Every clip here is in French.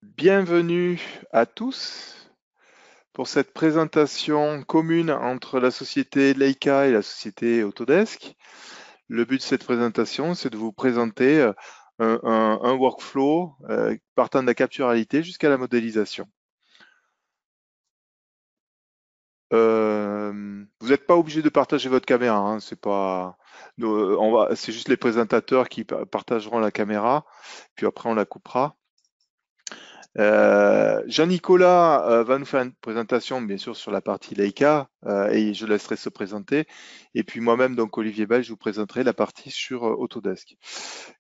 Bienvenue à tous pour cette présentation commune entre la société Leica et la société Autodesk. Le but de cette présentation, c'est de vous présenter un workflow partant de la capture réalité jusqu'à la modélisation. Vous n'êtes pas obligé de partager votre caméra, hein, c'est juste les présentateurs qui partageront la caméra, puis après on la coupera. Jean-Nicolas va nous faire une présentation, bien sûr, sur la partie Leica, et je laisserai se présenter. Et puis moi-même, donc Olivier Bell, je vous présenterai la partie sur Autodesk.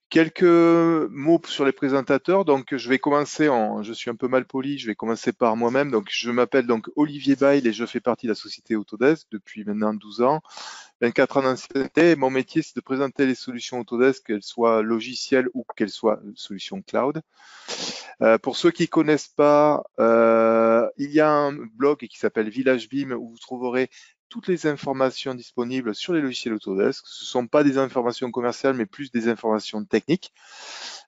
Quelques mots sur les présentateurs. Donc, je suis un peu mal poli, je vais commencer par moi-même. Donc, je m'appelle donc Olivier Bail et je fais partie de la société Autodesk depuis maintenant 12 ans. 24 ans d'ancienneté. Mon métier, c'est de présenter les solutions Autodesk, qu'elles soient logicielles ou qu'elles soient solutions cloud. Pour ceux qui ne connaissent pas, il y a un blog qui s'appelle Village Beam où vous trouverez toutes les informations disponibles sur les logiciels Autodesk. Ce ne sont pas des informations commerciales, mais plus des informations techniques.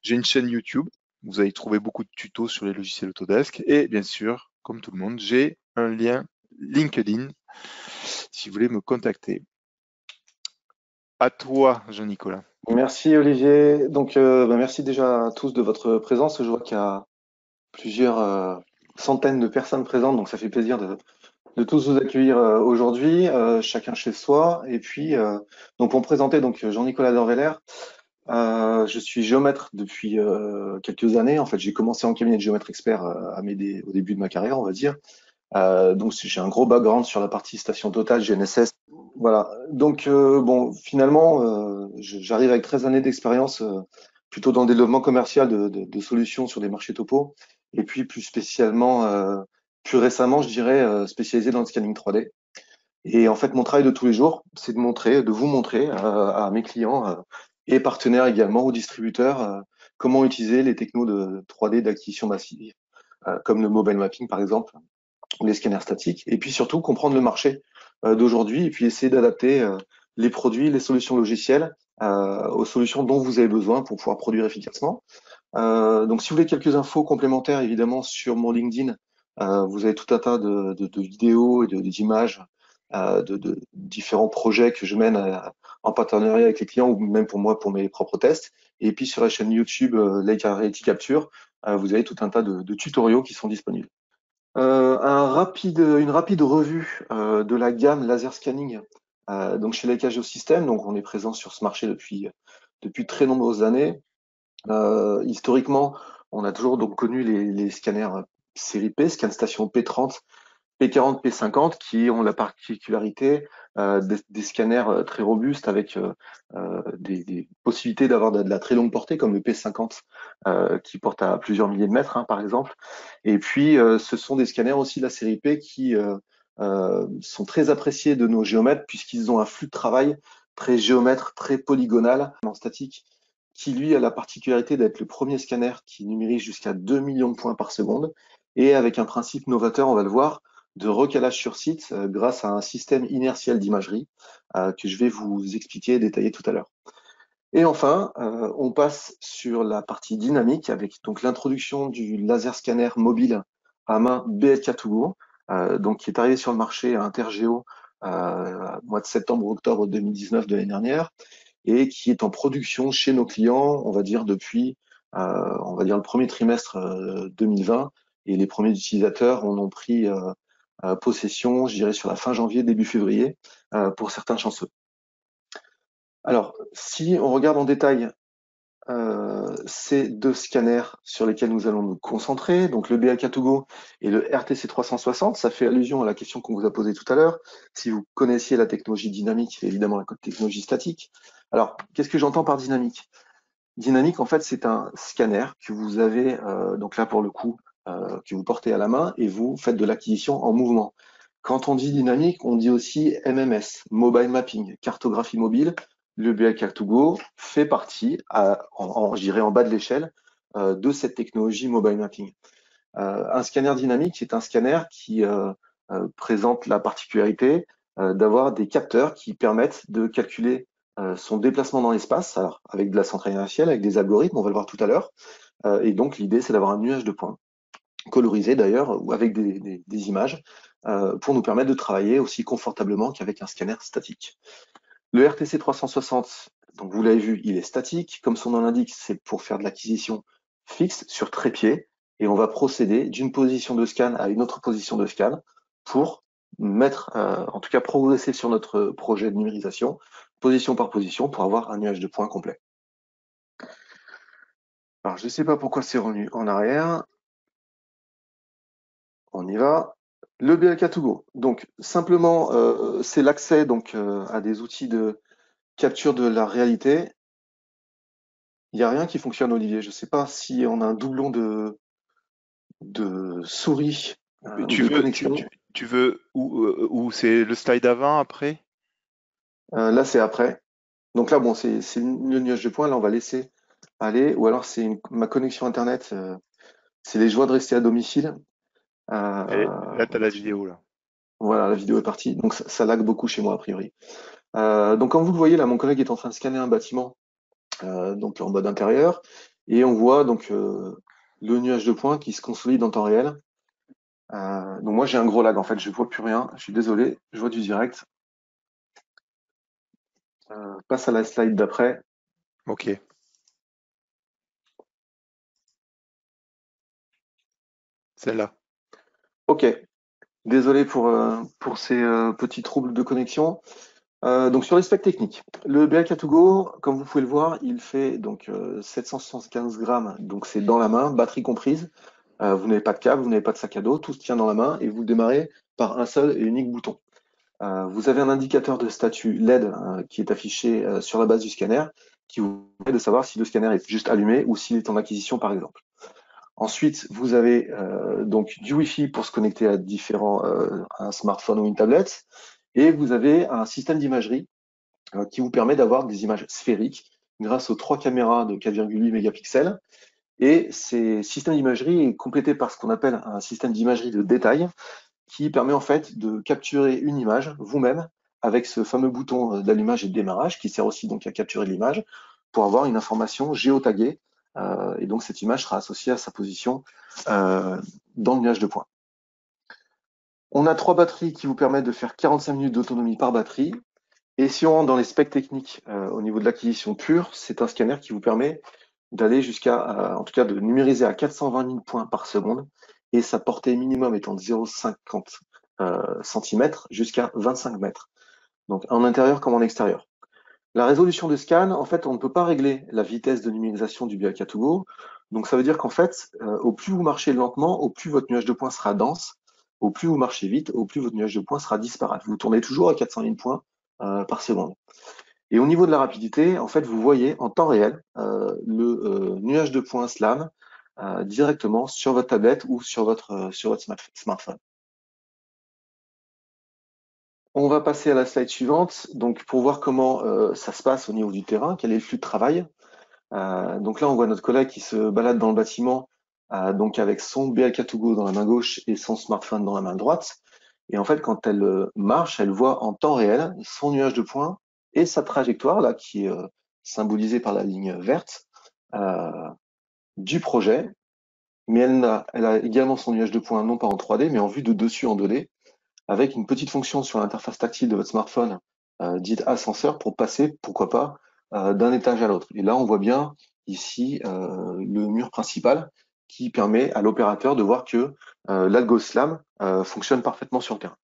J'ai une chaîne YouTube. Vous allez trouver beaucoup de tutos sur les logiciels Autodesk. Et bien sûr, comme tout le monde, j'ai un lien LinkedIn si vous voulez me contacter. À toi, Jean-Nicolas. Merci Olivier. Donc, merci déjà à tous de votre présence. Je vois qu'il y a plusieurs centaines de personnes présentes, donc ça fait plaisir de tous vous accueillir aujourd'hui, chacun chez soi. Et puis, donc pour me présenter, donc Jean-Nicolas Dorveler, je suis géomètre depuis quelques années. En fait, j'ai commencé en cabinet de géomètre expert au début de ma carrière, on va dire. Donc j'ai un gros background sur la partie station totale, GNSS. Voilà. Donc bon, finalement, j'arrive avec 13 années d'expérience, plutôt dans le développement commercial de solutions sur des marchés topo, et puis plus spécialement, plus récemment, je dirais, spécialisé dans le scanning 3D. Et en fait, mon travail de tous les jours, c'est de vous montrer à mes clients et partenaires également, aux distributeurs, comment utiliser les technos de 3D d'acquisition massive, comme le mobile mapping par exemple ou les scanners statiques, et puis surtout comprendre le marché d'aujourd'hui et puis essayer d'adapter les produits, les solutions logicielles aux solutions dont vous avez besoin pour pouvoir produire efficacement. Donc si vous voulez quelques infos complémentaires, évidemment, sur mon LinkedIn, vous avez tout un tas de vidéos et d'images de différents projets que je mène en partenariat avec les clients ou même pour moi, pour mes propres tests. Et puis sur la chaîne YouTube Leica Reality Capture, vous avez tout un tas de tutoriaux qui sont disponibles. Une rapide revue de la gamme laser scanning donc chez Leica Geosystem. Donc on est présent sur ce marché depuis très nombreuses années. Historiquement, on a toujours donc connu les scanners série P, scan station P30, P40, P50, qui ont la particularité des scanners très robustes avec des possibilités d'avoir de la très longue portée, comme le P50 qui porte à plusieurs milliers de mètres, hein, par exemple. Et puis, ce sont des scanners aussi de la série P qui sont très appréciés de nos géomètres puisqu'ils ont un flux de travail très géomètre, très polygonal, en statique, qui lui a la particularité d'être le premier scanner qui numérise jusqu'à 2 millions de points par seconde et avec un principe novateur, on va le voir, de recalage sur site grâce à un système inertiel d'imagerie que je vais vous expliquer et détailler tout à l'heure. Et enfin, on passe sur la partie dynamique avec donc l'introduction du laser scanner mobile à main BLK2Go, donc qui est arrivé sur le marché à Intergeo mois de septembre-octobre 2019 de l'année dernière et qui est en production chez nos clients, on va dire depuis le premier trimestre 2020 et les premiers utilisateurs en ont pris possession, je dirais sur la fin janvier, début février, pour certains chanceux. Alors, si on regarde en détail ces deux scanners sur lesquels nous allons nous concentrer, donc le BLK2Go et le RTC 360, ça fait allusion à la question qu'on vous a posée tout à l'heure, si vous connaissiez la technologie dynamique et évidemment la technologie statique. Alors, qu'est-ce que j'entends par dynamique? Dynamique, en fait, c'est un scanner que vous avez, donc là pour le coup, que vous portez à la main et vous faites de l'acquisition en mouvement. Quand on dit dynamique, on dit aussi MMS, Mobile Mapping, cartographie mobile. Le BLK2Go fait partie, je dirais en bas de l'échelle, de cette technologie Mobile Mapping. Un scanner dynamique, c'est un scanner qui présente la particularité d'avoir des capteurs qui permettent de calculer son déplacement dans l'espace, alors avec de la centrale inertielle, avec des algorithmes, on va le voir tout à l'heure. Et donc l'idée, c'est d'avoir un nuage de points. colorisées d'ailleurs, ou avec des images, pour nous permettre de travailler aussi confortablement qu'avec un scanner statique. Le RTC 360, donc vous l'avez vu, il est statique. Comme son nom l'indique, c'est pour faire de l'acquisition fixe sur trépied. Et on va procéder d'une position de scan à une autre position de scan pour mettre, en tout cas progresser sur notre projet de numérisation, position par position, pour avoir un nuage de points complet. Alors, je ne sais pas pourquoi c'est revenu en arrière. On y va. Le BLK2Go. Donc, simplement, c'est l'accès donc à des outils de capture de la réalité. Il n'y a rien qui fonctionne, Olivier. Je ne sais pas si on a un doublon de souris Tu de veux, connexion. tu veux où c'est le slide avant, après? Là, c'est après. Donc là, bon, c'est le nuage de points. Là, on va laisser aller. Ou alors, c'est ma connexion Internet. C'est les joies de rester à domicile. Et Euh, là, tu as la vidéo, là. voilà, la vidéo est partie. Donc, ça lag beaucoup chez moi, a priori. Donc, comme vous le voyez, là, mon collègue est en train de scanner un bâtiment donc en mode intérieur. Et on voit donc le nuage de points qui se consolide en temps réel. Donc moi j'ai un gros lag en fait, je vois plus rien, je suis désolé, je vois du direct. Passe à la slide d'après. Ok. Celle-là. Ok, désolé pour ces petits troubles de connexion. Donc sur les specs techniques, le BLK2Go, comme vous pouvez le voir, il fait donc 775 grammes, donc c'est dans la main, batterie comprise. Vous n'avez pas de câble, vous n'avez pas de sac à dos, tout se tient dans la main et vous démarrez par un seul et unique bouton. Vous avez un indicateur de statut LED qui est affiché sur la base du scanner, qui vous permet de savoir si le scanner est juste allumé ou s'il est en acquisition par exemple. Ensuite, vous avez donc du Wi-Fi pour se connecter à un smartphone ou une tablette, et vous avez un système d'imagerie qui vous permet d'avoir des images sphériques grâce aux 3 caméras de 4,8 mégapixels. Et ces systèmes d'imagerie est complété par ce qu'on appelle un système d'imagerie de détail, qui permet en fait de capturer une image vous-même avec ce fameux bouton d'allumage et de démarrage qui sert aussi donc à capturer l'image pour avoir une information géotaguée. Et donc cette image sera associée à sa position dans le nuage de points. On a 3 batteries qui vous permettent de faire 45 minutes d'autonomie par batterie. Et si on rentre dans les specs techniques au niveau de l'acquisition pure, c'est un scanner qui vous permet d'aller jusqu'à, en tout cas de numériser à 420 000 points par seconde, et sa portée minimum étant de 0,50 cm jusqu'à 25 mètres, donc en intérieur comme en extérieur. La résolution de scan, en fait, on ne peut pas régler la vitesse de numérisation du BLK2Go, donc ça veut dire qu'en fait, au plus vous marchez lentement, au plus votre nuage de points sera dense, au plus vous marchez vite, au plus votre nuage de points sera disparate. Vous tournez toujours à 400 000 points par seconde. Et au niveau de la rapidité, en fait, vous voyez en temps réel le nuage de points SLAM directement sur votre tablette ou sur votre smartphone. On va passer à la slide suivante, donc pour voir comment ça se passe au niveau du terrain, quel est le flux de travail. Donc là, on voit notre collègue qui se balade dans le bâtiment, donc avec son BLK2Go dans la main gauche et son smartphone dans la main droite. Et en fait, quand elle marche, elle voit en temps réel son nuage de points et sa trajectoire, là, qui est symbolisée par la ligne verte euh, du projet. Mais elle a également son nuage de points, non pas en 3D, mais en vue de dessus en 2D, avec une petite fonction sur l'interface tactile de votre smartphone, dite ascenseur, pour passer, pourquoi pas, d'un étage à l'autre. Et là, on voit bien ici le mur principal qui permet à l'opérateur de voir que l'AlgoSlam fonctionne parfaitement sur le terrain.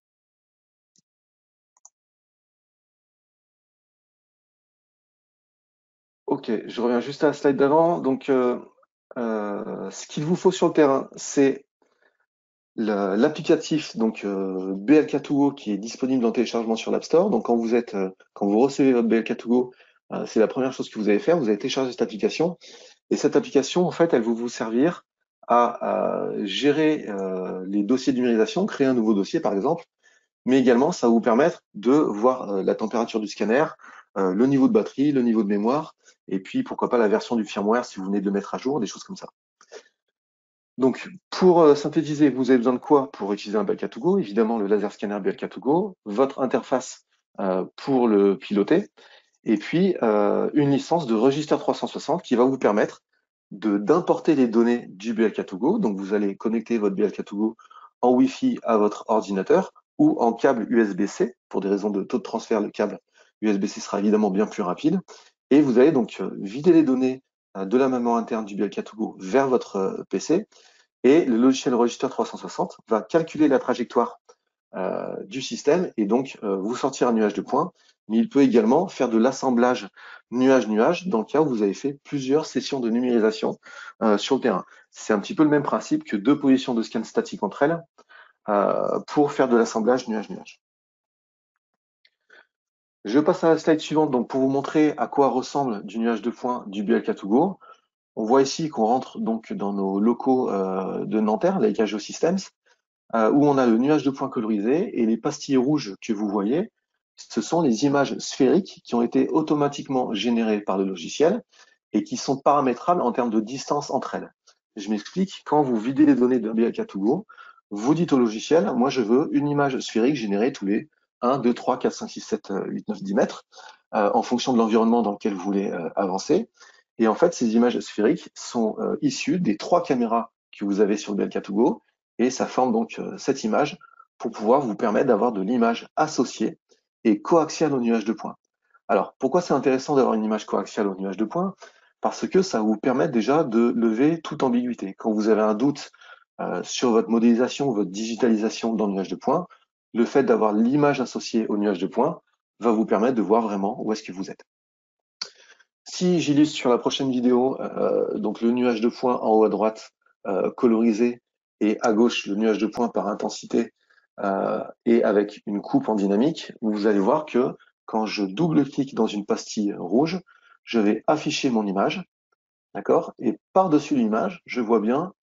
Ok, je reviens juste à la slide d'avant. Donc, ce qu'il vous faut sur le terrain, c'est l'applicatif donc BLK2Go qui est disponible en téléchargement sur l'App Store. Donc, quand vous recevez votre BLK2Go, c'est la première chose que vous allez faire. Vous allez télécharger cette application. Et cette application, en fait, elle va vous servir à gérer les dossiers de numérisation, créer un nouveau dossier, par exemple. Mais également, ça va vous permettre de voir la température du scanner, le niveau de batterie, le niveau de mémoire, et puis pourquoi pas la version du firmware si vous venez de le mettre à jour, des choses comme ça. Donc, pour synthétiser, vous avez besoin de quoi pour utiliser un BLK2Go? Évidemment, le laser scanner BLK2Go, votre interface pour le piloter, et puis une licence de registre 360 qui va vous permettre d'importer les données du BLK2Go. Donc, vous allez connecter votre BLK2Go en Wi-Fi à votre ordinateur ou en câble USB-C. Pour des raisons de taux de transfert, le câble USB-C sera évidemment bien plus rapide. Et vous allez donc vider les données de la mémoire interne du BLK2Go vers votre PC. Et le logiciel Register 360 va calculer la trajectoire du système et donc vous sortir un nuage de points. Mais il peut également faire de l'assemblage nuage-nuage dans le cas où vous avez fait plusieurs sessions de numérisation sur le terrain. C'est un petit peu le même principe que deux positions de scan statique entre elles pour faire de l'assemblage nuage-nuage. Je passe à la slide suivante donc pour vous montrer à quoi ressemble du nuage de points du BLK2Go. On voit ici qu'on rentre donc dans nos locaux de Nanterre, Leica Geosystems, où on a le nuage de points colorisé et les pastilles rouges que vous voyez, ce sont les images sphériques qui ont été automatiquement générées par le logiciel et qui sont paramétrables en termes de distance entre elles. Je m'explique, quand vous videz les données d'un BLK2Go, vous dites au logiciel, moi je veux une image sphérique générée tous les 1, 2, 3, 4, 5, 6, 7, 8, 9, 10 mètres, en fonction de l'environnement dans lequel vous voulez avancer. Et en fait, ces images sphériques sont issues des 3 caméras que vous avez sur le BLK2Go, et ça forme donc cette image pour pouvoir vous permettre d'avoir de l'image associée et coaxiale au nuage de points. Alors, pourquoi c'est intéressant d'avoir une image coaxiale au nuage de points? Parce que ça vous permet déjà de lever toute ambiguïté. Quand vous avez un doute sur votre modélisation ou votre digitalisation dans le nuage de points, le fait d'avoir l'image associée au nuage de points va vous permettre de voir vraiment où est-ce que vous êtes. Si j'illustre sur la prochaine vidéo, donc le nuage de points en haut à droite colorisé et à gauche le nuage de points par intensité et avec une coupe en dynamique, vous allez voir que quand je double-clique dans une pastille rouge, je vais afficher mon image, d'accord? Et par-dessus l'image, je vois bien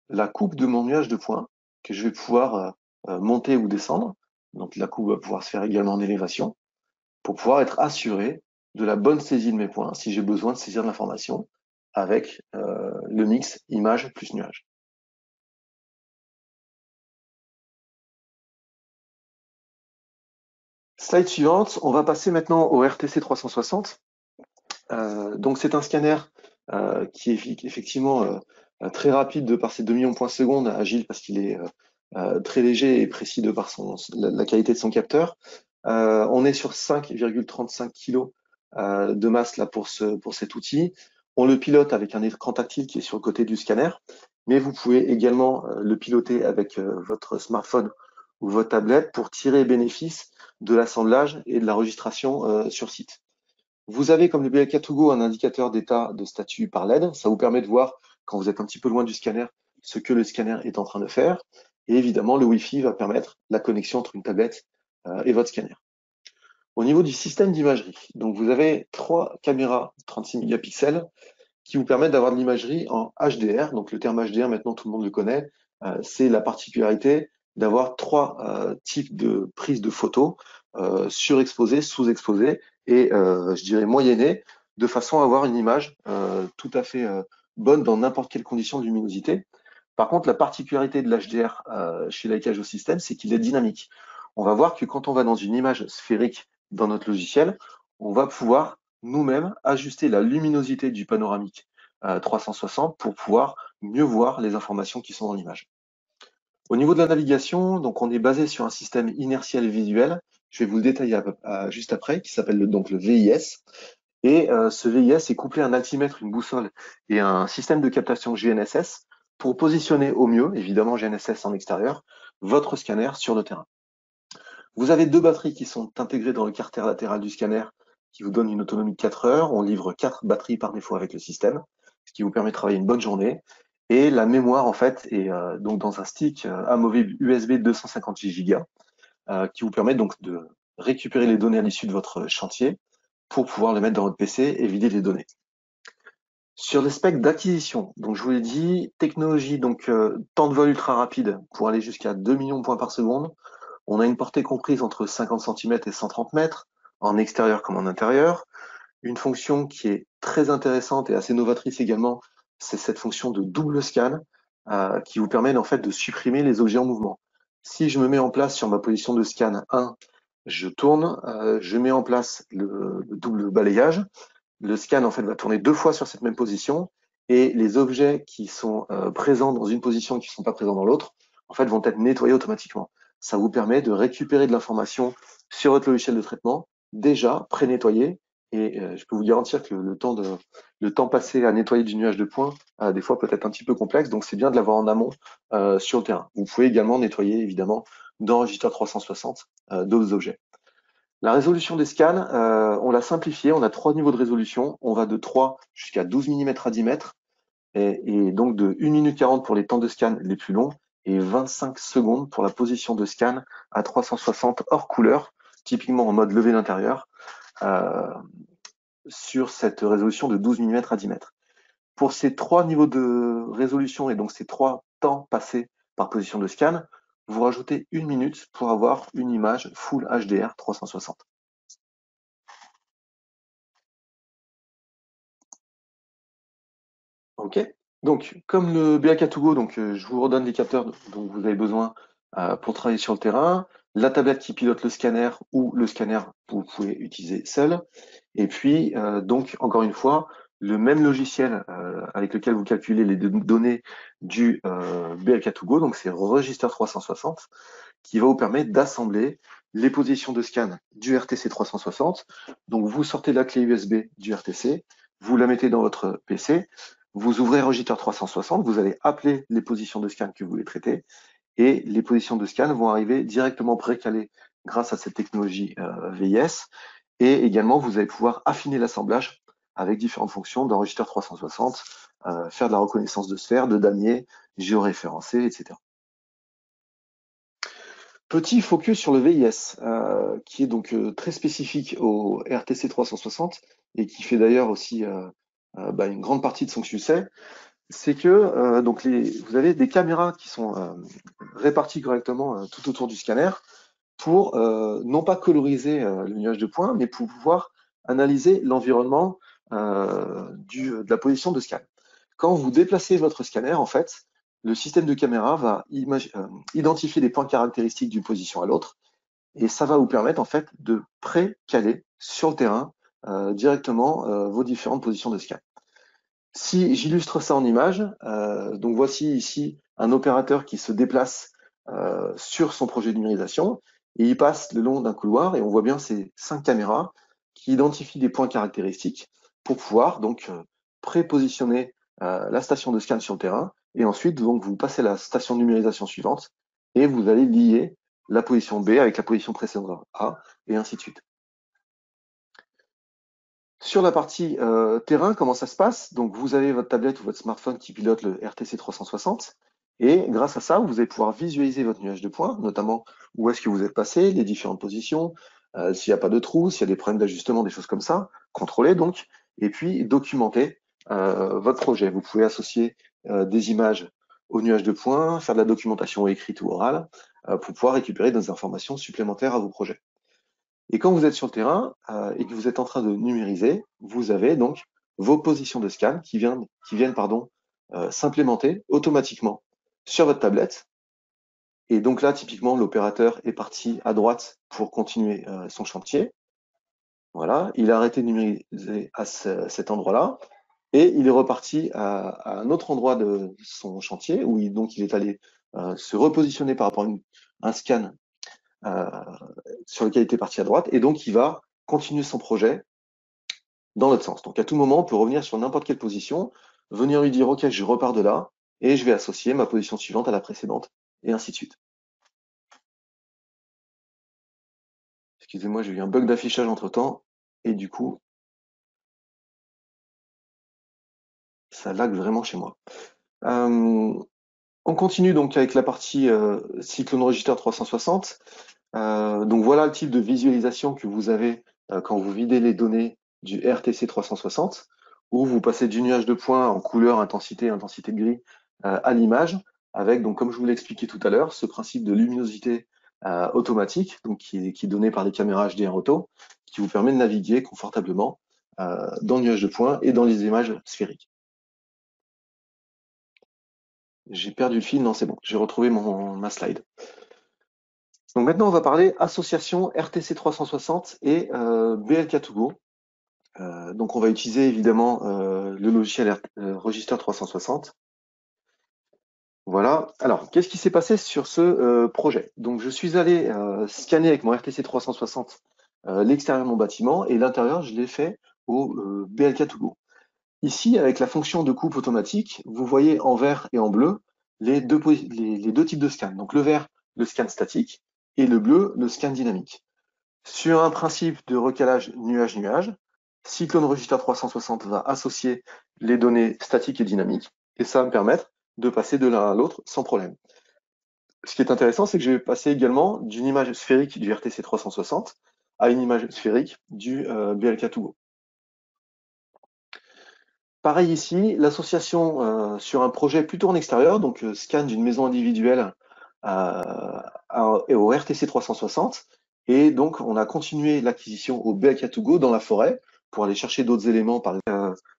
la coupe de mon nuage de points que je vais pouvoir monter ou descendre. Donc la coupe va pouvoir se faire également en élévation pour pouvoir être assuré de la bonne saisie de mes points si j'ai besoin de saisir de l'information avec le mix image plus nuage. Slide suivante, on va passer maintenant au RTC 360. Donc c'est un scanner qui est effectivement très rapide de par ses 2 millions de points secondes, agile parce qu'il est très léger et précis de par la qualité de son capteur. On est sur 5,35 kg de masse là pour cet outil. On le pilote avec un écran tactile qui est sur le côté du scanner, mais vous pouvez également le piloter avec votre smartphone ou votre tablette pour tirer bénéfice de l'assemblage et de la registration sur site. Vous avez, comme le BLK2Go, un indicateur d'état de statut par LED. Ça vous permet de voir, quand vous êtes un petit peu loin du scanner, ce que le scanner est en train de faire. Et évidemment, le Wi-Fi va permettre la connexion entre une tablette et votre scanner. Au niveau du système d'imagerie, donc vous avez 3 caméras 36 mégapixels qui vous permettent d'avoir de l'imagerie en HDR. Donc le terme HDR, maintenant tout le monde le connaît. C'est la particularité d'avoir 3 types de prises de photos, surexposées, sous-exposées et je dirais moyennées, de façon à avoir une image tout à fait bonne dans n'importe quelle condition de luminosité. Par contre, la particularité de l'HDR chez Leica Geosystems, c'est qu'il est dynamique. On va voir que quand on va dans une image sphérique dans notre logiciel, on va pouvoir nous-mêmes ajuster la luminosité du panoramique 360 pour pouvoir mieux voir les informations qui sont dans l'image. Au niveau de la navigation, donc on est basé sur un système inertiel visuel. Je vais vous le détailler juste après, qui s'appelle donc le VIS. Et ce VIS est couplé à un altimètre, une boussole et un système de captation GNSS pour positionner au mieux, évidemment GNSS en extérieur, votre scanner sur le terrain. Vous avez 2 batteries qui sont intégrées dans le carter latéral du scanner qui vous donne une autonomie de 4 heures. On livre 4 batteries par défaut avec le système, ce qui vous permet de travailler une bonne journée. Et la mémoire, en fait, est donc dans un stick amovible USB 256 Go qui vous permet donc de récupérer les données à l'issue de votre chantier pour pouvoir les mettre dans votre PC et vider les données. Sur les specs d'acquisition, donc je vous l'ai dit, technologie, donc temps de vol ultra rapide pour aller jusqu'à 2 millions de points par seconde. On a une portée comprise entre 50 cm et 130 mètres, en extérieur comme en intérieur. Une fonction qui est très intéressante et assez novatrice également, c'est cette fonction de double scan qui vous permet en fait de supprimer les objets en mouvement. Si je me mets en place sur ma position de scan 1, je tourne, je mets en place le double balayage. Le scan en fait va tourner 2 fois sur cette même position et les objets qui sont présents dans une position et qui ne sont pas présents dans l'autre, en fait, vont être nettoyés automatiquement. Ça vous permet de récupérer de l'information sur votre logiciel de traitement déjà pré-nettoyé. Et je peux vous garantir que le temps passé à nettoyer du nuage de points, des fois peut être un petit peu complexe, donc c'est bien de l'avoir en amont sur le terrain. Vous pouvez également nettoyer évidemment dans Register 360 d'autres objets. La résolution des scans, on l'a simplifiée, on a 3 niveaux de résolution, on va de 3 jusqu'à 12 mm à 10 mètres, et donc de 1 minute 40 pour les temps de scan les plus longs, et 25 secondes pour la position de scan à 360 hors couleur, typiquement en mode levé d'intérieur, euh, sur cette résolution de 12 mm à 10 mètres. Pour ces 3 niveaux de résolution et donc ces 3 temps passés par position de scan, vous rajoutez 1 minute pour avoir une image Full HDR 360. Ok. Donc, comme le BAK2Go, donc je vous redonne les capteurs dont vous avez besoin pour travailler sur le terrain, la tablette qui pilote le scanner ou le scanner vous pouvez utiliser seul. Et puis, donc, encore une fois, le même logiciel avec lequel vous calculez les données du BLK2Go, donc c'est Register 360, qui va vous permettre d'assembler les positions de scan du RTC 360. Donc, vous sortez la clé USB du RTC, vous la mettez dans votre PC, vous ouvrez Register 360, vous allez appeler les positions de scan que vous voulez traiter, et les positions de scan vont arriver directement précalées grâce à cette technologie VIS. Et également, vous allez pouvoir affiner l'assemblage avec différentes fonctions d'Enregister 360, faire de la reconnaissance de sphères, de damiers, géoréférencer, etc. Petit focus sur le VIS, qui est donc très spécifique au RTC 360 et qui fait d'ailleurs aussi une grande partie de son succès. C'est que donc vous avez des caméras qui sont réparties correctement tout autour du scanner pour non pas coloriser le nuage de points, mais pour pouvoir analyser l'environnement de la position de scan. Quand vous déplacez votre scanner, en fait, le système de caméra va identifier des points caractéristiques d'une position à l'autre, et ça va vous permettre en fait de pré-caler sur le terrain directement vos différentes positions de scan. Si j'illustre ça en image, donc voici ici un opérateur qui se déplace sur son projet de numérisation et il passe le long d'un couloir et on voit bien ces 5 caméras qui identifient des points caractéristiques pour pouvoir donc prépositionner la station de scan sur le terrain et ensuite donc vous passez à la station de numérisation suivante et vous allez lier la position B avec la position précédente A et ainsi de suite. Sur la partie terrain, comment ça se passe? Donc, vous avez votre tablette ou votre smartphone qui pilote le RTC 360 et grâce à ça, vous allez pouvoir visualiser votre nuage de points, notamment où est-ce que vous êtes passé, les différentes positions, s'il n'y a pas de trous, s'il y a des problèmes d'ajustement, des choses comme ça, contrôler donc, et puis documenter votre projet. Vous pouvez associer des images au nuage de points, faire de la documentation écrite ou orale pour pouvoir récupérer des informations supplémentaires à vos projets. Et quand vous êtes sur le terrain et que vous êtes en train de numériser, vous avez donc vos positions de scan qui viennent s'implémenter automatiquement sur votre tablette. Et donc là, typiquement, l'opérateur est parti à droite pour continuer son chantier. Voilà, il a arrêté de numériser à cet endroit-là et il est reparti à un autre endroit de son chantier où il est allé se repositionner par rapport à un scan sur lequel il était parti à droite, et donc il va continuer son projet dans l'autre sens. Donc à tout moment, on peut revenir sur n'importe quelle position, venir lui dire, OK, je repars de là, et je vais associer ma position suivante à la précédente, et ainsi de suite. Excusez-moi, j'ai eu un bug d'affichage entre-temps, et du coup, ça lag vraiment chez moi. On continue donc avec la partie Cyclone Register 360. Donc voilà le type de visualisation que vous avez quand vous videz les données du RTC 360, où vous passez du nuage de points en couleur, intensité, intensité de gris à l'image, avec, donc, comme je vous l'ai expliqué tout à l'heure, ce principe de luminosité automatique, donc qui est donné par les caméras HDR auto, qui vous permet de naviguer confortablement dans le nuage de points et dans les images sphériques. J'ai perdu le fil, non c'est bon, j'ai retrouvé ma slide. Donc maintenant, on va parler association RTC 360 et BLK2Go. Donc on va utiliser évidemment le logiciel Register 360. Voilà. Alors, qu'est-ce qui s'est passé sur ce projet? Donc je suis allé scanner avec mon RTC 360 l'extérieur de mon bâtiment et l'intérieur, je l'ai fait au BLK2Go. Ici, avec la fonction de coupe automatique, vous voyez en vert et en bleu les deux types de scan. Donc le vert, le scan statique, et le bleu, le scan dynamique. Sur un principe de recalage nuage-nuage, Cyclone Register 360 va associer les données statiques et dynamiques, et ça va me permettre de passer de l'un à l'autre sans problème. Ce qui est intéressant, c'est que je vais passer également d'une image sphérique du RTC 360 à une image sphérique du BLK2Go. Pareil ici, l'association sur un projet plutôt en extérieur, donc scan d'une maison individuelle au RTC 360. Et donc, on a continué l'acquisition au BLK2Go dans la forêt pour aller chercher d'autres éléments,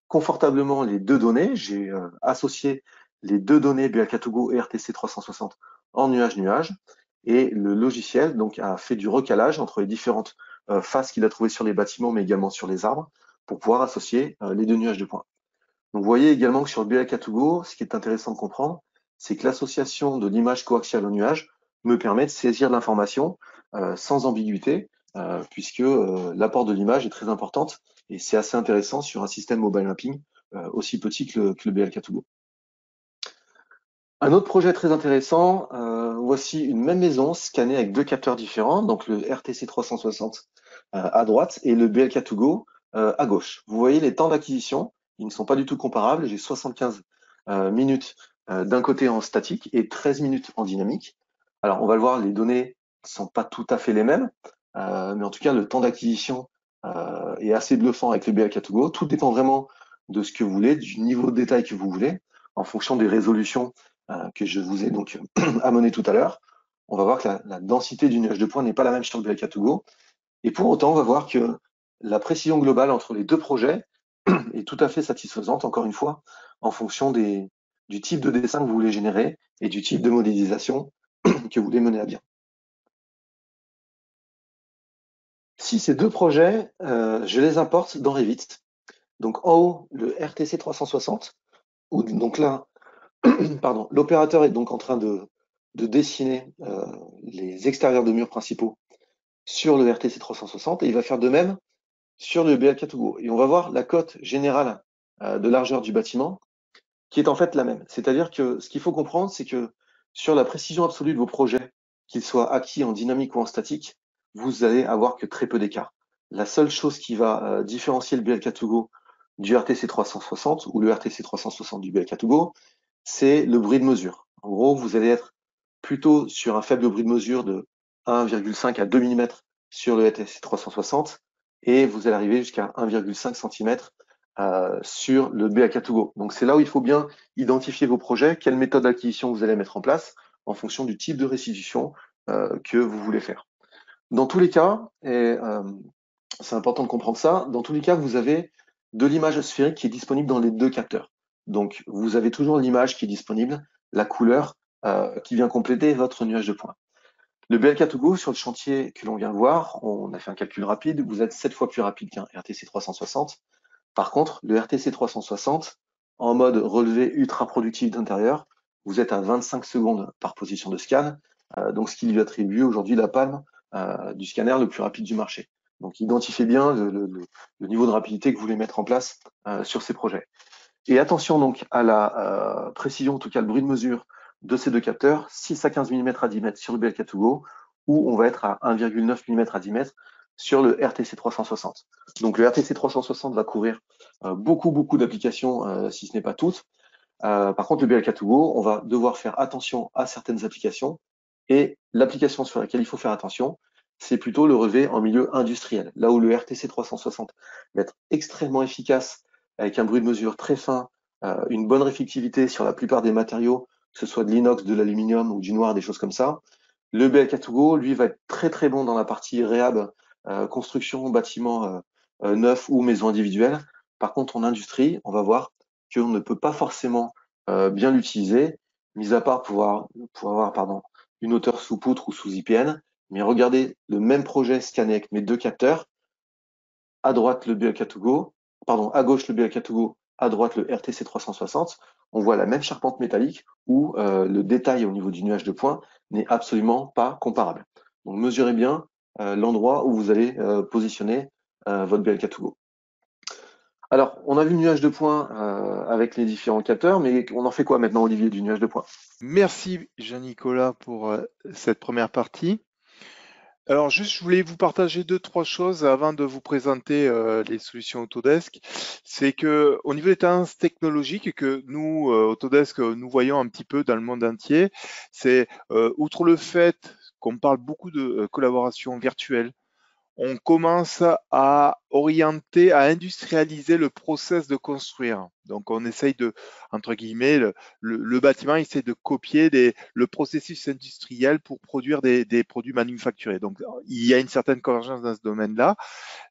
confortablement les deux données. J'ai associé les deux données BLK2Go et RTC 360 en nuage-nuage. Et le logiciel donc, a fait du recalage entre les différentes faces qu'il a trouvées sur les bâtiments, mais également sur les arbres, pour pouvoir associer les deux nuages de points. Donc, vous voyez également que sur le BLK2Go, ce qui est intéressant de comprendre, c'est que l'association de l'image coaxiale au nuage me permet de saisir l'information sans ambiguïté, puisque l'apport de l'image est très importante et c'est assez intéressant sur un système mobile mapping aussi petit que le BLK2Go. Un autre projet très intéressant, voici une même maison scannée avec deux capteurs différents, donc le RTC 360 à droite et le BLK2Go à gauche. Vous voyez les temps d'acquisition, ils ne sont pas du tout comparables. J'ai 75 minutes d'un côté en statique et 13 minutes en dynamique. Alors on va le voir, les données ne sont pas tout à fait les mêmes, mais en tout cas le temps d'acquisition est assez bluffant avec le BLK2Go. Tout dépend vraiment de ce que vous voulez, du niveau de détail que vous voulez, en fonction des résolutions que je vous ai donc amené tout à l'heure. On va voir que la densité du nuage de points n'est pas la même sur le BLK2Go. Et pour autant, on va voir que la précision globale entre les deux projets est tout à fait satisfaisante, encore une fois, en fonction du type de dessin que vous voulez générer et du type de modélisation que vous voulez mener à bien. Si ces deux projets, je les importe dans Revit. Donc en haut, le RTC 360, où donc là, pardon, l'opérateur est donc en train de dessiner les extérieurs de murs principaux sur le RTC 360 et il va faire de même sur le BLK2Go. Et on va voir la cote générale de largeur du bâtiment qui est en fait la même. C'est-à-dire que ce qu'il faut comprendre, c'est que sur la précision absolue de vos projets, qu'ils soient acquis en dynamique ou en statique, vous allez avoir que très peu d'écart. La seule chose qui va différencier le BLK2Go du RTC 360 ou le RTC 360 du BLK2Go, c'est le bruit de mesure. En gros, vous allez être plutôt sur un faible bruit de mesure de 1,5 à 2 mm sur le RTC 360 et vous allez arriver jusqu'à 1,5 cm sur le BLK2Go. Donc c'est là où il faut bien identifier vos projets, quelle méthode d'acquisition vous allez mettre en place en fonction du type de restitution que vous voulez faire. Dans tous les cas, et c'est important de comprendre ça, dans tous les cas, vous avez de l'image sphérique qui est disponible dans les deux capteurs. Donc vous avez toujours l'image qui est disponible, la couleur qui vient compléter votre nuage de points. Le BLK2Go, sur le chantier que l'on vient de voir, on a fait un calcul rapide, vous êtes 7 fois plus rapide qu'un RTC 360. Par contre, le RTC 360, en mode relevé ultra productif d'intérieur, vous êtes à 25 secondes par position de scan, donc ce qui lui attribue aujourd'hui la palme du scanner le plus rapide du marché. Donc identifiez bien le niveau de rapidité que vous voulez mettre en place sur ces projets. Et attention donc à la précision, en tout cas le bruit de mesure de ces deux capteurs, 6 à 15 mm à 10 mètres sur le BLK2Go, où on va être à 1,9 mm à 10 mètres sur le RTC 360. Donc le RTC 360 va couvrir beaucoup d'applications, si ce n'est pas toutes. Par contre, le BLK2Go, on va devoir faire attention à certaines applications. Et l'application sur laquelle il faut faire attention, c'est plutôt le relevé en milieu industriel. Là où le RTC 360 va être extrêmement efficace avec un bruit de mesure très fin, une bonne réflectivité sur la plupart des matériaux, que ce soit de l'inox, de l'aluminium ou du noir, des choses comme ça. Le BLK2Go, lui, va être très bon dans la partie réhab, construction, bâtiment neuf ou maison individuelle. Par contre, en industrie, on va voir qu'on ne peut pas forcément bien l'utiliser, mis à part pour avoir une hauteur sous poutre ou sous IPN. Mais regardez le même projet scanné avec mes deux capteurs. à droite le BLK2Go, pardon, à gauche le BLK2Go, à droite le RTC 360, on voit la même charpente métallique où le détail au niveau du nuage de points n'est absolument pas comparable. Donc mesurez bien l'endroit où vous allez positionner votre BLK2Go. Alors, on a vu le nuage de points avec les différents capteurs, mais on en fait quoi maintenant, Olivier, du nuage de points? Merci Jean-Nicolas pour cette première partie. Alors juste, je voulais vous partager deux, trois choses avant de vous présenter les solutions Autodesk. C'est que au niveau des tendances technologiques que nous, Autodesk, nous voyons un petit peu dans le monde entier, c'est outre le fait qu'on parle beaucoup de collaboration virtuelle, on commence à orienter, à industrialiser le process de construire. Donc, on essaye de, entre guillemets, le bâtiment essaie de copier le processus industriel pour produire des produits manufacturés. Donc, il y a une certaine convergence dans ce domaine-là.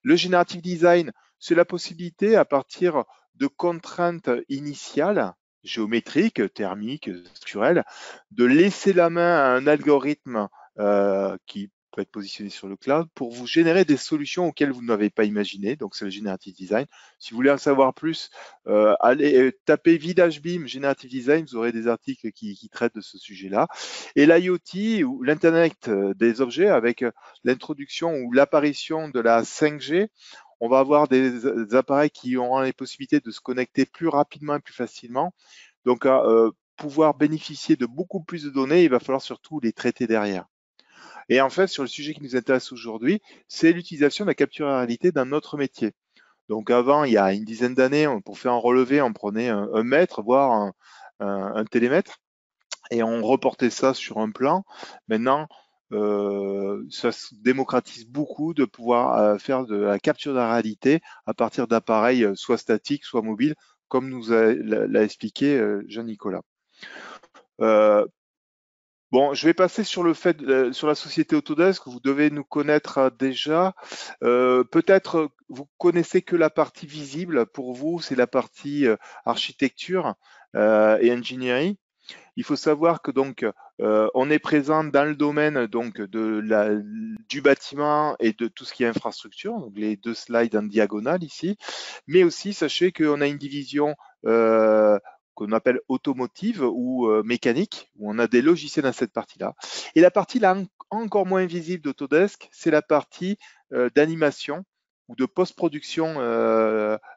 Le generative design, c'est la possibilité, à partir de contraintes initiales, géométriques, thermiques, structurelles, de laisser la main à un algorithme qui peut être positionné sur le cloud pour vous générer des solutions auxquelles vous n'avez pas imaginé. Donc, c'est le Generative Design. Si vous voulez en savoir plus, allez taper Village Beam Generative Design, vous aurez des articles qui traitent de ce sujet-là. Et l'IoT ou l'Internet des objets avec l'introduction ou l'apparition de la 5G, on va avoir des appareils qui auront les possibilités de se connecter plus rapidement et plus facilement. Donc, pouvoir bénéficier de beaucoup plus de données, il va falloir surtout les traiter derrière. Et en fait, sur le sujet qui nous intéresse aujourd'hui, c'est l'utilisation de la capture réalité dans notre métier. Donc avant, il y a une dizaine d'années, pour faire un relevé, on prenait un mètre, voire un télémètre, et on reportait ça sur un plan. Maintenant, ça se démocratise beaucoup de pouvoir faire de la capture de la réalité à partir d'appareils soit statiques, soit mobiles, comme nous l'a expliqué Jean-Nicolas. Bon, je vais passer sur le fait, sur la société Autodesk. Vous devez nous connaître déjà. Peut-être vous connaissez que la partie visible. Pour vous, c'est la partie architecture et engineering. Il faut savoir que donc on est présent dans le domaine donc du bâtiment et de tout ce qui est infrastructure. Donc les deux slides en diagonale ici. Mais aussi sachez qu'on a une division qu'on appelle automotive ou mécanique, où on a des logiciels dans cette partie-là. Et la partie là encore moins visible d'Autodesk, c'est la partie d'animation ou de post-production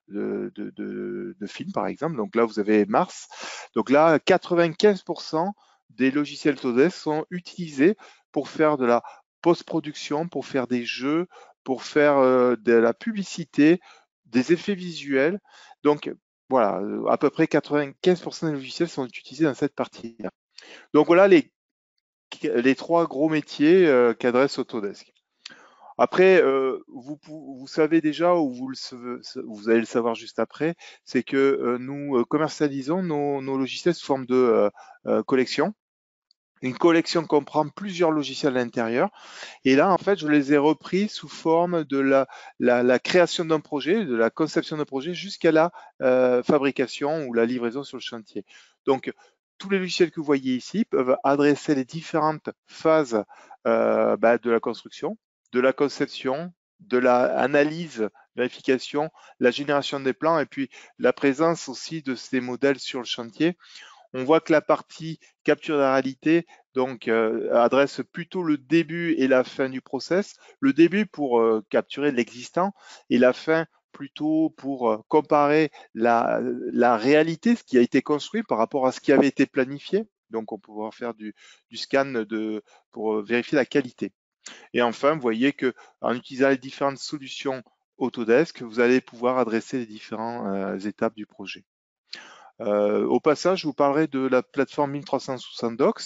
de films, par exemple. Donc là, vous avez Mars. Donc là, 95% des logiciels Autodesk sont utilisés pour faire de la post-production, pour faire des jeux, pour faire de la publicité, des effets visuels. Donc voilà, à peu près 95% des logiciels sont utilisés dans cette partie-là. Donc voilà les trois gros métiers qu'adresse Autodesk. Après, vous savez déjà, ou vous allez le savoir juste après, c'est que nous commercialisons nos logiciels sous forme de collection. Une collection comprend plusieurs logiciels à l'intérieur. Et là, en fait, je les ai repris sous forme de la création d'un projet, de la conception d'un projet jusqu'à la fabrication ou la livraison sur le chantier. Donc, tous les logiciels que vous voyez ici peuvent adresser les différentes phases de la construction, de la conception, de l'analyse, vérification, la génération des plans et puis la présence aussi de ces modèles sur le chantier. On voit que la partie capture de la réalité donc, adresse plutôt le début et la fin du process. Le début pour capturer l'existant et la fin plutôt pour comparer la réalité, ce qui a été construit par rapport à ce qui avait été planifié. Donc, on peut pouvoir faire du scan pour vérifier la qualité. Et enfin, vous voyez qu'en utilisant les différentes solutions Autodesk, vous allez pouvoir adresser les différentes étapes du projet. Au passage, je vous parlerai de la plateforme 1360 Docs,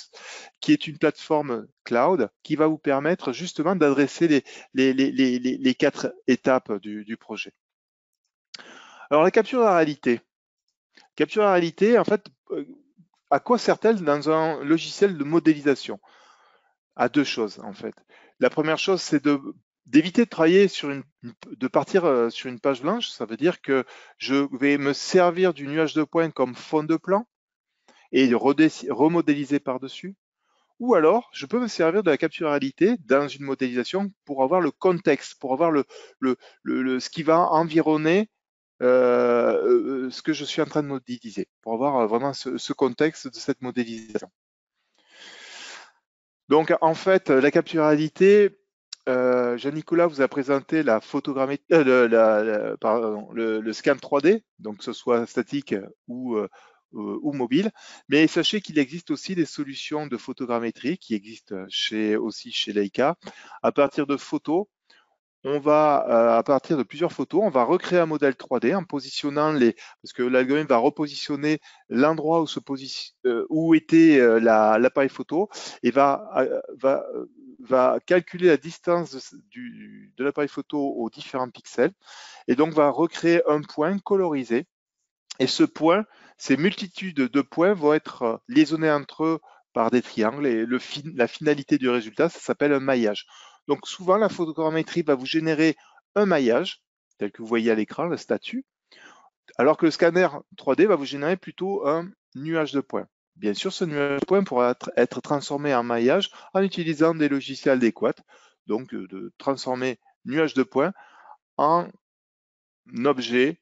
qui est une plateforme cloud qui va vous permettre justement d'adresser les quatre étapes du projet. Alors, la capture de la réalité. Capture de la réalité, en fait, à quoi sert-elle dans un logiciel de modélisation? À deux choses, en fait. La première chose, c'est d'éviter de travailler de partir sur une page blanche. Ça veut dire que je vais me servir du nuage de points comme fond de plan et remodéliser par-dessus. ou alors je peux me servir de la capture réalité dans une modélisation pour avoir le contexte, pour avoir ce qui va environner ce que je suis en train de modéliser, pour avoir vraiment ce contexte de cette modélisation. Donc en fait, la capture réalité, Jean-Nicolas vous a présenté la photogrammétrie, le scan 3D, donc que ce soit statique ou mobile. Mais sachez qu'il existe aussi des solutions de photogrammétrie qui existent aussi chez Leica. À partir de photos, à partir de plusieurs photos, on va recréer un modèle 3D en positionnant parce que l'algorithme va repositionner l'endroit où était l'appareil photo et va calculer la distance de l'appareil photo aux différents pixels et donc va recréer un point colorisé. Et ce point, ces multitudes de points vont être liaisonnés entre eux par des triangles et la finalité du résultat, ça s'appelle un maillage. Donc souvent, la photogrammétrie va vous générer un maillage, tel que vous voyez à l'écran, le statut, alors que le scanner 3D va vous générer plutôt un nuage de points. Bien sûr, ce nuage de points pourra être transformé en maillage en utilisant des logiciels adéquats, donc de transformer nuage de points en objet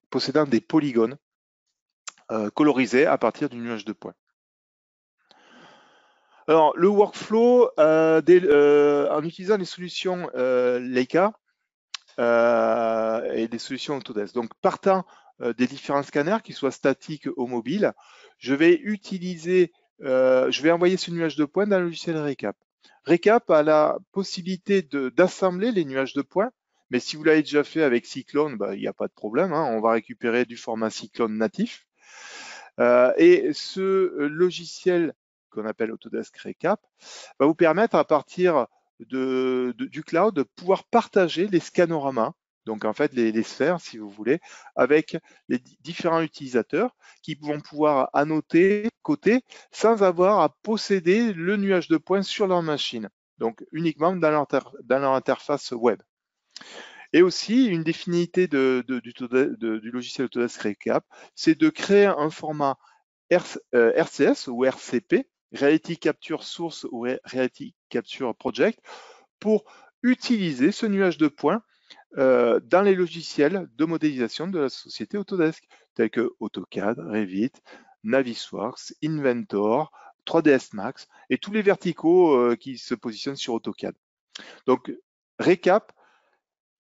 possédant des polygones colorisés à partir du nuage de points. Alors, le workflow, en utilisant les solutions Leica et des solutions Autodesk. Donc, partant des différents scanners, qu'ils soient statiques ou mobiles, je vais envoyer ce nuage de points dans le logiciel Recap. Recap a la possibilité d'assembler les nuages de points, mais si vous l'avez déjà fait avec Cyclone, il n'y a pas de problème, hein, on va récupérer du format Cyclone natif. Et ce logiciel qu'on appelle Autodesk Recap va vous permettre à partir du cloud de pouvoir partager les scanoramas, donc en fait les sphères si vous voulez, avec les différents utilisateurs qui vont pouvoir annoter côté sans avoir à posséder le nuage de points sur leur machine, donc uniquement dans leur interface web. Et aussi, une des finalités du logiciel Autodesk Recap, c'est de créer un format RCS ou RCP, Reality Capture Source ou Reality Capture Project, pour utiliser ce nuage de points dans les logiciels de modélisation de la société Autodesk, tels que AutoCAD, Revit, Navisworks, Inventor, 3ds Max et tous les verticaux qui se positionnent sur AutoCAD. Donc, Recap,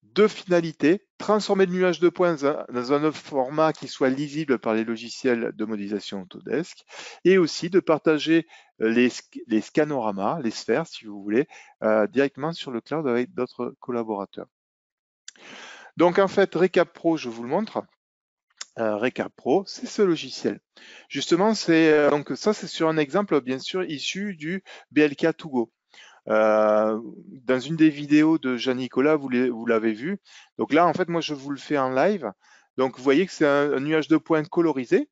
deux finalités: transformer le nuage de points dans un format qui soit lisible par les logiciels de modélisation Autodesk, et aussi de partager les scanoramas, les sphères si vous voulez, directement sur le cloud avec d'autres collaborateurs. Donc en fait, Recap Pro, je vous le montre. Recap Pro, c'est ce logiciel. Justement, donc ça c'est sur un exemple bien sûr issu du BLK2Go. Dans une des vidéos de Jean-Nicolas, vous l'avez vu. Donc là, en fait, moi, je vous le fais en live. Donc, vous voyez que c'est un nuage de points colorisé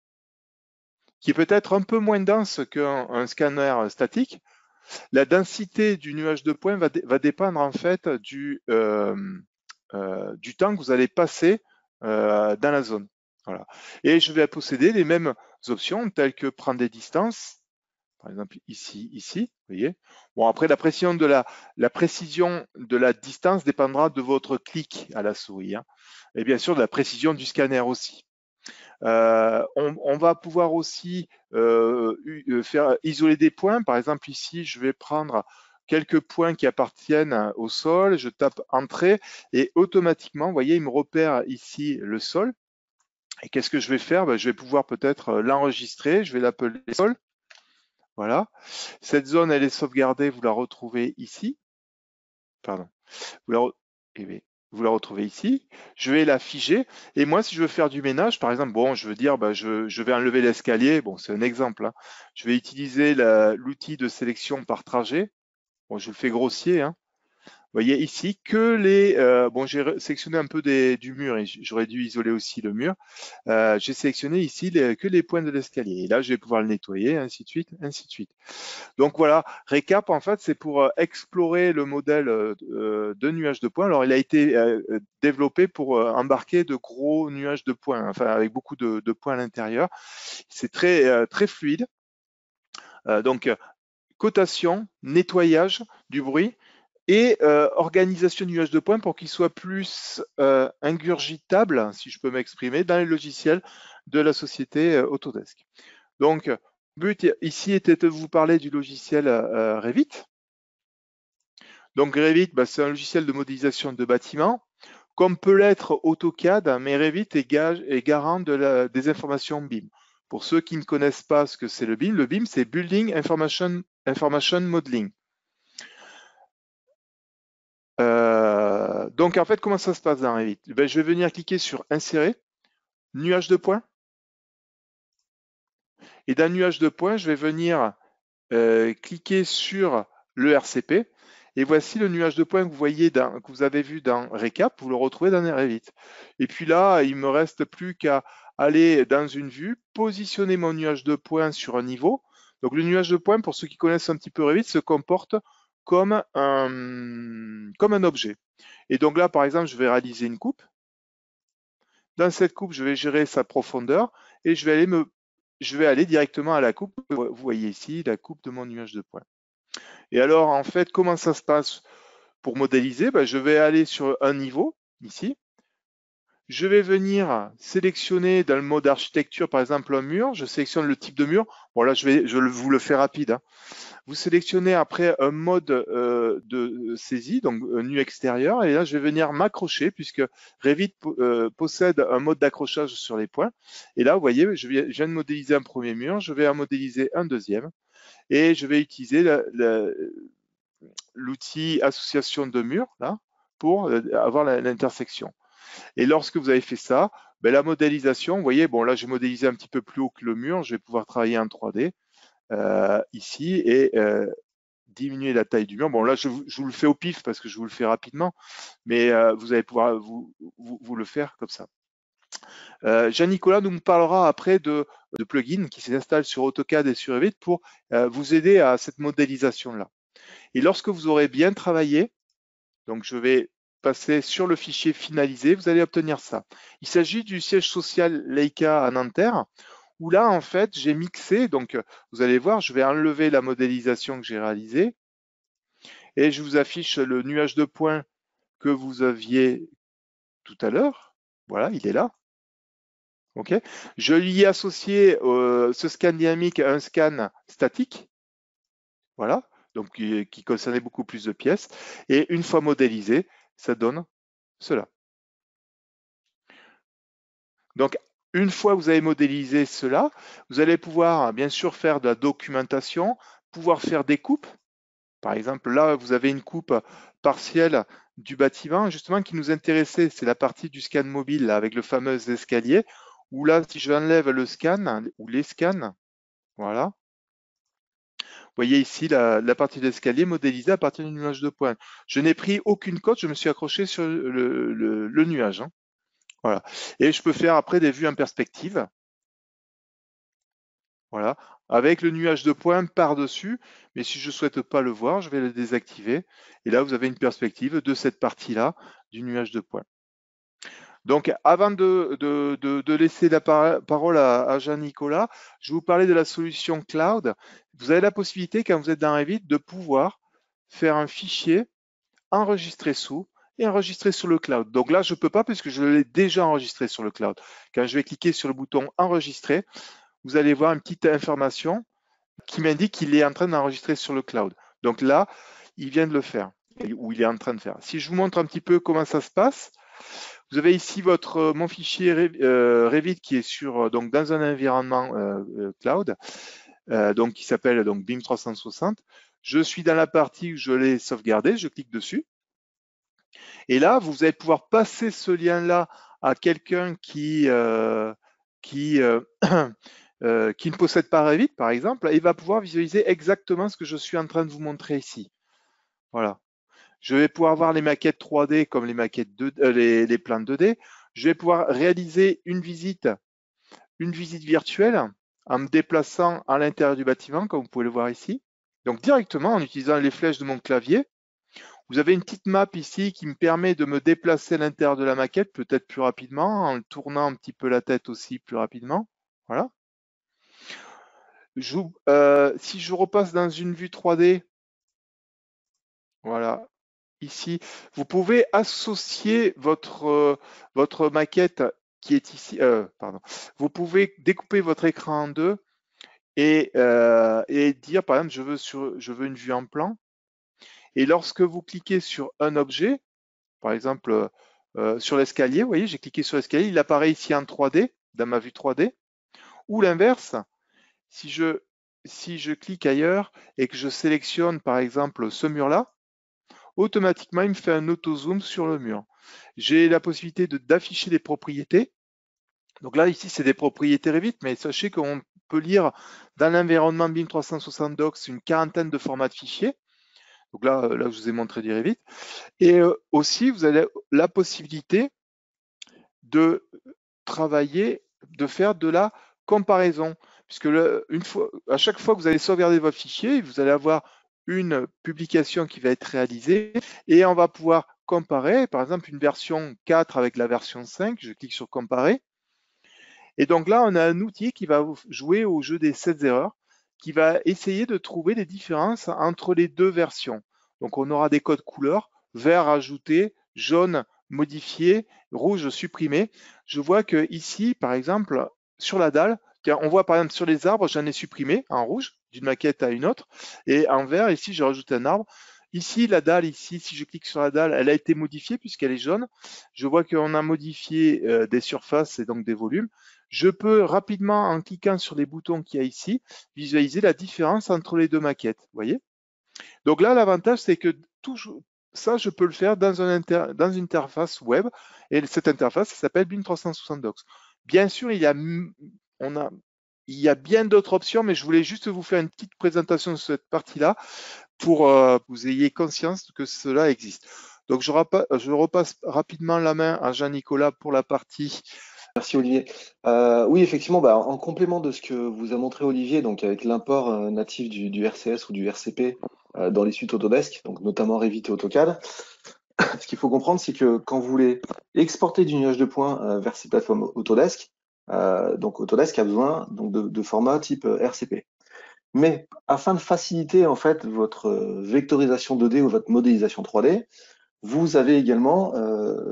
qui est peut-être un peu moins dense qu'un scanner statique. La densité du nuage de points va dépendre en fait du temps que vous allez passer dans la zone. Voilà. Et je vais posséder les mêmes options telles que prendre des distances. Par exemple, ici, vous voyez. Bon, après, la précision de la distance dépendra de votre clic à la souris, hein, et bien sûr de la précision du scanner aussi. On va pouvoir aussi faire isoler des points. Par exemple, ici, je vais prendre quelques points qui appartiennent au sol. Je tape Entrée et automatiquement, vous voyez, il me repère ici le sol. Et qu'est-ce que je vais faire? Je vais pouvoir peut-être l'enregistrer. Je vais l'appeler sol. Voilà. Cette zone, elle est sauvegardée, vous la retrouvez ici. Pardon. Vous la retrouvez ici. Je vais la figer. Et moi, si je veux faire du ménage, par exemple, bon, je veux dire, je vais enlever l'escalier. Bon, c'est un exemple, hein. Je vais utiliser l'outil de sélection par trajet. Bon, je le fais grossier, hein. Vous voyez ici que bon, j'ai sélectionné un peu du mur et j'aurais dû isoler aussi le mur. J'ai sélectionné ici que les points de l'escalier. Et là, je vais pouvoir le nettoyer, ainsi de suite, ainsi de suite. Donc voilà, Recap, en fait, c'est pour explorer le modèle de nuage de points. Alors, il a été développé pour embarquer de gros nuages de points, enfin, avec beaucoup de points à l'intérieur. C'est très fluide. Donc, cotation, nettoyage du bruit et organisation du nuage de points pour qu'il soit plus ingurgitable, si je peux m'exprimer, dans les logiciels de la société Autodesk. Donc, le but ici était de vous parler du logiciel Revit. Donc, Revit, c'est un logiciel de modélisation de bâtiments, comme peut l'être AutoCAD, mais Revit est garant des informations BIM. Pour ceux qui ne connaissent pas ce que c'est le BIM, c'est Building Information Modeling. Donc, en fait, comment ça se passe dans Revit? Je vais venir cliquer sur Insérer, nuage de points. Et dans nuage de points, je vais venir cliquer sur le RCP. Et voici le nuage de points que vous avez vu dans Recap, vous le retrouvez dans Revit. Et puis là, il me reste plus qu'à aller dans une vue, positionner mon nuage de points sur un niveau. Donc le nuage de points, pour ceux qui connaissent un petit peu Revit, se comporte comme un objet. Et donc là, par exemple, je vais réaliser une coupe. Dans cette coupe, je vais gérer sa profondeur et je vais aller directement à la coupe. Vous voyez ici la coupe de mon nuage de points. Et alors, en fait, comment ça se passe pour modéliser? Je vais aller sur un niveau, ici. Je vais venir sélectionner dans le mode architecture, par exemple, un mur. Je sélectionne le type de mur. Bon, là, je vous le fais rapide. Hein. Vous sélectionnez après un mode de saisie, donc nu extérieur. Et là, je vais venir m'accrocher, puisque Revit possède un mode d'accrochage sur les points. Et là, vous voyez, je viens de modéliser un premier mur. Je vais en modéliser un deuxième. Et je vais utiliser l'outil association de murs là pour avoir l'intersection. Et lorsque vous avez fait ça, la modélisation, vous voyez, bon là j'ai modélisé un petit peu plus haut que le mur, je vais pouvoir travailler en 3D ici et diminuer la taille du mur. Bon là je vous le fais au pif parce que je vous le fais rapidement, mais vous allez pouvoir vous le faire comme ça. Jean-Nicolas nous parlera après de plugins qui s'installent sur AutoCAD et sur Revit pour vous aider à cette modélisation-là. Et lorsque vous aurez bien travaillé, donc je vais passer sur le fichier finalisé, vous allez obtenir ça. Il s'agit du siège social Leica à Nanterre, où là, en fait, j'ai mixé, donc vous allez voir, je vais enlever la modélisation que j'ai réalisée, et je vous affiche le nuage de points que vous aviez tout à l'heure. Voilà, il est là. Ok. Je lui ai associé ce scan dynamique à un scan statique. Voilà, donc qui concernait beaucoup plus de pièces. Et une fois modélisé, ça donne cela. Donc, une fois que vous avez modélisé cela, vous allez pouvoir bien sûr faire de la documentation, pouvoir faire des coupes. Par exemple, là, vous avez une coupe partielle du bâtiment, justement, qui nous intéressait. C'est la partie du scan mobile, là, avec le fameux escalier, où là, si j'enlève le scan, ou les scans, voilà. Vous voyez ici la partie de l'escalier modélisée à partir du nuage de points. Je n'ai pris aucune cote, je me suis accroché sur le nuage. Hein. Voilà. Et je peux faire après des vues en perspective. Voilà. Avec le nuage de points par-dessus. Mais si je ne souhaite pas le voir, je vais le désactiver. Et là, vous avez une perspective de cette partie-là du nuage de points. Donc, avant de laisser la parole à Jean-Nicolas, je vais vous parler de la solution cloud. Vous avez la possibilité, quand vous êtes dans Revit, de pouvoir faire un fichier, enregistrer sous et enregistrer sur le cloud. Donc là, je ne peux pas puisque je l'ai déjà enregistré sur le cloud. Quand je vais cliquer sur le bouton enregistrer, vous allez voir une petite information qui m'indique qu'il est en train d'enregistrer sur le cloud. Donc là, il vient de le faire, ou il est en train de faire. Si je vous montre un petit peu comment ça se passe, vous avez ici mon fichier Revit qui est donc dans un environnement cloud, donc qui s'appelle donc BIM 360. Je suis dans la partie où je l'ai sauvegardé, je clique dessus. Et là, vous allez pouvoir passer ce lien-là à quelqu'un qui ne possède pas Revit, par exemple, et il va pouvoir visualiser exactement ce que je suis en train de vous montrer ici. Voilà. Je vais pouvoir voir les maquettes 3D comme les maquettes les plans 2D. Je vais pouvoir réaliser une visite virtuelle en me déplaçant à l'intérieur du bâtiment, comme vous pouvez le voir ici. Donc directement en utilisant les flèches de mon clavier. Vous avez une petite map ici qui me permet de me déplacer à l'intérieur de la maquette, peut-être plus rapidement, en tournant un petit peu la tête aussi plus rapidement. Voilà. si je repasse dans une vue 3D, voilà, ici, vous pouvez associer votre maquette qui est ici, pardon, vous pouvez découper votre écran en deux et dire, par exemple, je veux une vue en plan. Et lorsque vous cliquez sur un objet, par exemple sur l'escalier, vous voyez, j'ai cliqué sur l'escalier, il apparaît ici en 3D, dans ma vue 3D, ou l'inverse, si je clique ailleurs et que je sélectionne par exemple ce mur-là, automatiquement il me fait un auto-zoom sur le mur. J'ai la possibilité d'afficher des propriétés. Donc là, ici, c'est des propriétés Revit, mais sachez qu'on peut lire dans l'environnement BIM 360 Docs une quarantaine de formats de fichiers. Donc là, je vous ai montré du Revit. Et aussi, vous avez la possibilité de travailler, de faire de la comparaison. Puisque à chaque fois que vous allez sauvegarder votre fichier, vous allez avoir une publication qui va être réalisée et on va pouvoir comparer, par exemple, une version 4 avec la version 5. Je clique sur comparer. Et donc là, on a un outil qui va jouer au jeu des 7 erreurs, qui va essayer de trouver les différences entre les deux versions. Donc on aura des codes couleurs, vert ajouté, jaune modifié, rouge supprimé. Je vois que ici, par exemple, sur la dalle, on voit par exemple sur les arbres, j'en ai supprimé en rouge d'une maquette à une autre, et en vert, ici, j'ai rajouté un arbre. Ici, la dalle, ici, si je clique sur la dalle, elle a été modifiée puisqu'elle est jaune. Je vois qu'on a modifié des surfaces et donc des volumes. Je peux rapidement, en cliquant sur les boutons qu'il y a ici, visualiser la différence entre les deux maquettes. Vous voyez? Donc là, l'avantage, c'est que tout ça, je peux le faire dans une interface web. Et cette interface, ça s'appelle BIM 360 Docs. Bien sûr, il y a bien d'autres options, mais je voulais juste vous faire une petite présentation de cette partie-là pour que vous ayez conscience que cela existe. Donc, je repasse rapidement la main à Jean-Nicolas pour la partie. Merci Olivier. Oui, effectivement, en complément de ce que vous a montré Olivier, donc avec l'import natif du RCS ou du RCP dans les suites Autodesk, donc notamment Revit et AutoCAD, ce qu'il faut comprendre, c'est que quand vous voulez exporter du nuage de points vers ces plateformes Autodesk, donc Autodesk a besoin donc, de formats type RCP. Mais afin de faciliter en fait votre vectorisation 2D ou votre modélisation 3D, vous avez également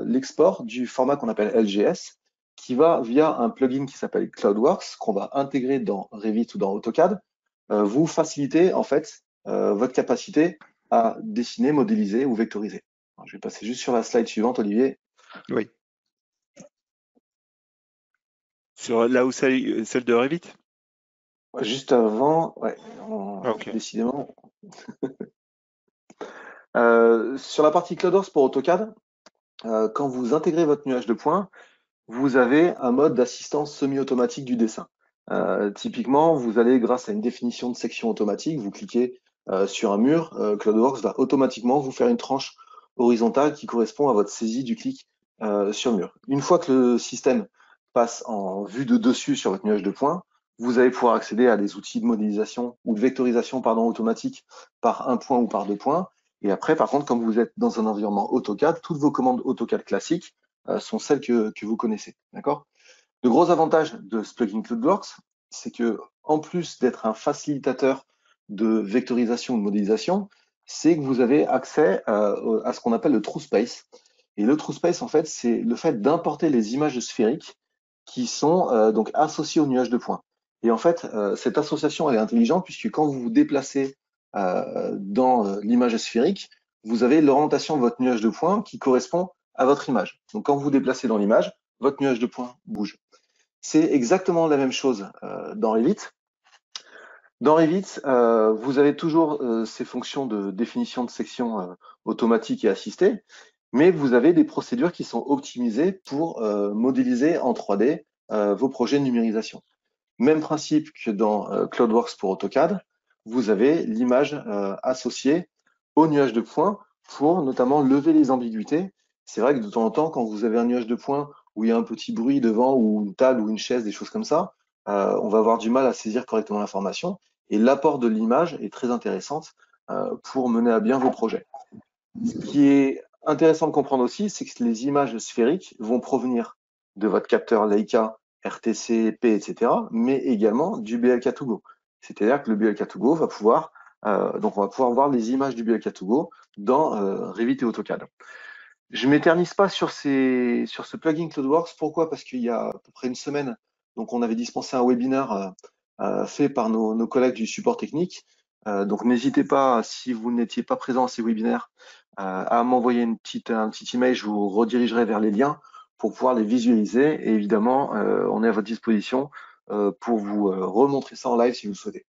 l'export du format qu'on appelle LGS, qui va via un plugin qui s'appelle CloudWorks, qu'on va intégrer dans Revit ou dans AutoCAD, vous faciliter en fait votre capacité à dessiner, modéliser ou vectoriser. Alors, je vais passer juste sur la slide suivante, Olivier. Oui. Sur là où celle de Revit? Juste avant, ouais, Ok. décidément. Sur la partie CloudWorks pour AutoCAD, quand vous intégrez votre nuage de points, vous avez un mode d'assistance semi-automatique du dessin. Typiquement, vous allez, grâce à une définition de section automatique, vous cliquez sur un mur, CloudWorks va automatiquement vous faire une tranche horizontale qui correspond à votre saisie du clic sur le mur. Une fois que le système passe en vue de dessus sur votre nuage de points, vous allez pouvoir accéder à des outils de modélisation ou de vectorisation automatique par un point ou par deux points. Et après, par contre, quand vous êtes dans un environnement AutoCAD, toutes vos commandes AutoCAD classiques sont celles que vous connaissez. D'accord ? Le gros avantage de ce plugin CloudWorks, c'est que en plus d'être un facilitateur de vectorisation ou de modélisation, c'est que vous avez accès à ce qu'on appelle le True Space. Et le True Space, en fait, c'est le fait d'importer les images sphériques qui sont donc associées au nuage de points. Et en fait, cette association, elle est intelligente puisque quand vous vous déplacez dans l'image sphérique, vous avez l'orientation de votre nuage de points qui correspond à votre image. Donc quand vous vous déplacez dans l'image, votre nuage de points bouge. C'est exactement la même chose dans Revit. Dans Revit, vous avez toujours ces fonctions de définition de section automatique et assistée, mais vous avez des procédures qui sont optimisées pour modéliser en 3D vos projets de numérisation. Même principe que dans CloudWorks pour AutoCAD, vous avez l'image associée au nuage de points pour notamment lever les ambiguïtés. C'est vrai que de temps en temps, quand vous avez un nuage de points où il y a un petit bruit devant ou une table ou une chaise, des choses comme ça, on va avoir du mal à saisir correctement l'information. Et l'apport de l'image est très intéressante pour mener à bien vos projets. Ce qui est intéressant de comprendre aussi, c'est que les images sphériques vont provenir de votre capteur Leica, RTC, P, etc., mais également du BLK2Go. C'est-à-dire que le BLK2Go va pouvoir, donc on va pouvoir voir les images du BLK2Go dans Revit et AutoCAD. Je m'éternise pas sur ce plugin CloudWorks. Pourquoi? Parce qu'il y a à peu près une semaine, donc on avait dispensé un webinaire fait par nos collègues du support technique. Donc n'hésitez pas, si vous n'étiez pas présent à ces webinaires, à m'envoyer un petit email. Je vous redirigerai vers les liens pour pouvoir les visualiser. Et évidemment, on est à votre disposition pour vous remontrer ça en live si vous le souhaitez.